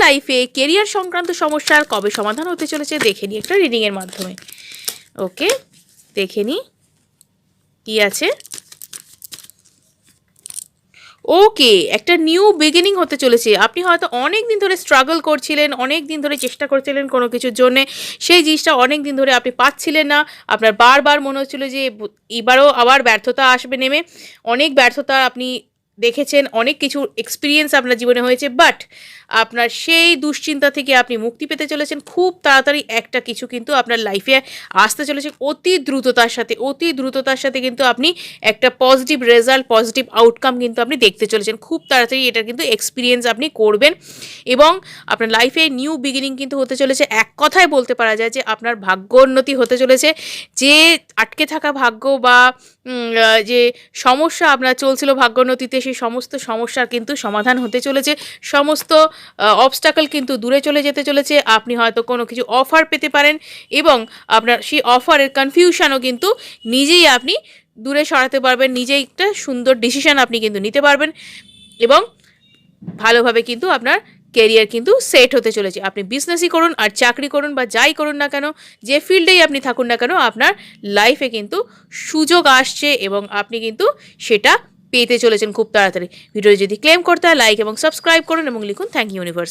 লাইফে কেরিয়ার সংক্রান্ত সমস্যার কবে সমাধান হতে চলেছে দেখে নিই একটা রিডিংয়ের মাধ্যমে। ওকে, দেখে নিই কী আছে। ওকে, একটা নিউ বিগিনিং হতে চলেছে। আপনি হয়তো অনেক দিন ধরে স্ট্রাগল করছিলেন, অনেক দিন ধরে চেষ্টা করছিলেন কোনো কিছুর জন্যে, সেই জিনিসটা অনেক দিন ধরে আপনি পাচ্ছিলেন না। আপনার বারবার মনে হচ্ছিলো যে এবারও আবার ব্যর্থতা আসবে নেমে। অনেক ব্যর্থতা আপনি দেখেছেন, অনেক কিছু এক্সপিরিয়েন্স আপনার জীবনে হয়েছে, বাট আপনার সেই দুশ্চিন্তা থেকে আপনি মুক্তি পেতে চলেছেন। খুব তাড়াতাড়ি একটা কিছু কিন্তু আপনার লাইফে আসতে চলেছে অতি দ্রুততার সাথে কিন্তু আপনি একটা পজিটিভ রেজাল্ট, পজিটিভ আউটকাম কিন্তু আপনি দেখতে চলেছেন। খুব তাড়াতাড়ি এটার কিন্তু এক্সপিরিয়েন্স আপনি করবেন এবং আপনার লাইফে নিউ বিগিনিং কিন্তু হতে চলেছে। এক কথায় বলতে পারা যায় যে আপনার ভাগ্যোন্নতি হতে চলেছে। যে আটকে থাকা ভাগ্য বা যে সমস্যা আপনার চলছিল ভাগ্যোন্নতিতে, সেই সমস্ত সমস্যার কিন্তু সমাধান হতে চলেছে। সমস্ত অবস্টাকল কিন্তু দূরে চলে যেতে চলেছে। আপনি হয়তো কোনো কিছু অফার পেতে পারেন এবং আপনার সেই অফারের কনফিউশনও কিন্তু নিজেই আপনি দূরে সরাতে পারবেন। নিজেই একটা সুন্দর ডিসিশন আপনি কিন্তু নিতে পারবেন এবং ভালোভাবে কিন্তু আপনার কেরিয়ার কিন্তু সেট হতে চলেছে। আপনি বিজনেসই করুন আর চাকরি করুন বা যাই করুন না কেন, যে ফিল্ডেই আপনি থাকুন না কেন, আপনার লাইফে কিন্তু সুযোগ আসছে এবং আপনি কিন্তু সেটা পেতে চলেছেন খুব তাড়াতাড়ি। ভিডিও যদি ক্লেম করতে হয় লাইক এবং সাবস্ক্রাইব করুন এবং লিখুন থ্যাংক ইউ ইউনিভার্স।